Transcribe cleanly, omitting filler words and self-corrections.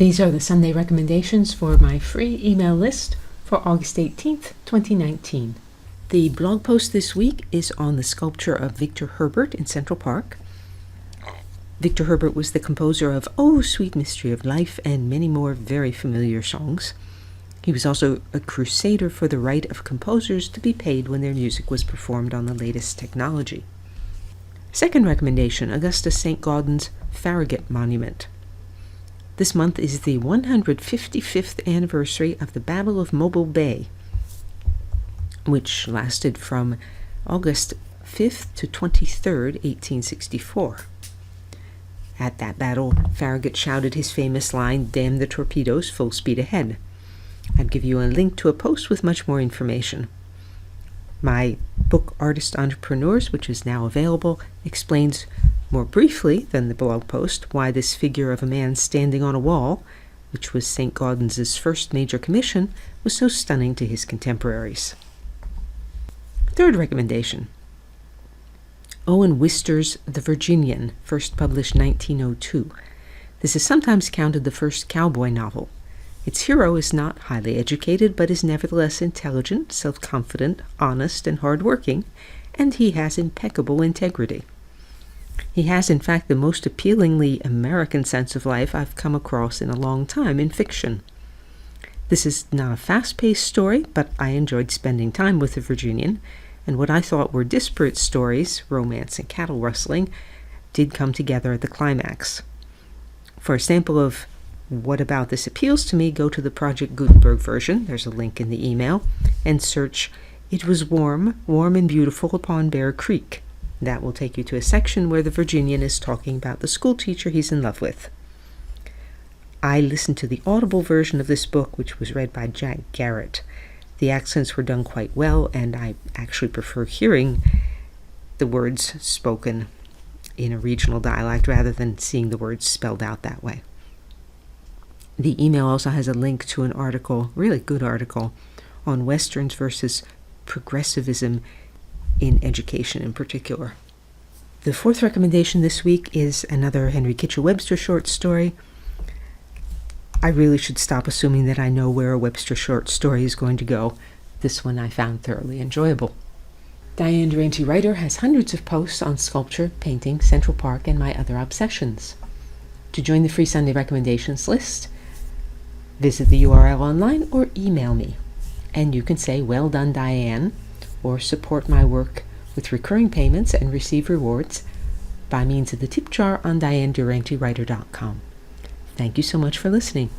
These are the Sunday recommendations for my free email list for August 18th, 2019. The blog post this week is on the sculpture of Victor Herbert in Central Park. Victor Herbert was the composer of Oh, Sweet Mystery of Life and many more very familiar songs. He was also a crusader for the right of composers to be paid when their music was performed on the latest technology. Second recommendation, Augustus St. Gaudens Farragut Monument. This month is the 155th anniversary of the Battle of Mobile Bay, which lasted from August 5th to 23rd, 1864. At that battle, Farragut shouted his famous line, "Damn the torpedoes, full speed ahead." I'd give you a link to a post with much more information. My book, Artist Entrepreneurs, which is now available, explains more briefly than the blog post why this figure of a man standing on a wall, which was St. Gaudens's first major commission, was so stunning to his contemporaries. Third recommendation, Owen Wister's The Virginian, first published 1902. This is sometimes counted the first cowboy novel. Its hero is not highly educated, but is nevertheless intelligent, self-confident, honest, and hard-working, and he has impeccable integrity. He has, in fact, the most appealingly American sense of life I've come across in a long time in fiction. This is not a fast-paced story, but I enjoyed spending time with the Virginian, and what I thought were disparate stories, romance and cattle rustling, did come together at the climax. For a sample of what about this appeals to me, go to the Project Gutenberg version, there's a link in the email, and search "It Was Warm, Warm and Beautiful upon Bear Creek." That will take you to a section where the Virginian is talking about the school teacher he's in love with. I listened to the Audible version of this book, which was read by Jack Garrett. The accents were done quite well, and I actually prefer hearing the words spoken in a regional dialect rather than seeing the words spelled out that way. The email also has a link to an article, really good article, on Westerns versus progressivism in education in particular. The fourth recommendation this week is another Henry Kitchell Webster short story. I really should stop assuming that I know where a Webster short story is going to go. This one I found thoroughly enjoyable. Diane Durante Writer has hundreds of posts on sculpture, painting, Central Park, and my other obsessions. To join the free Sunday recommendations list, visit the URL online or email me. And you can say, "Well done, Diane," or support my work with recurring payments and receive rewards by means of the tip jar on DianeDuranteWriter.com. Thank you so much for listening.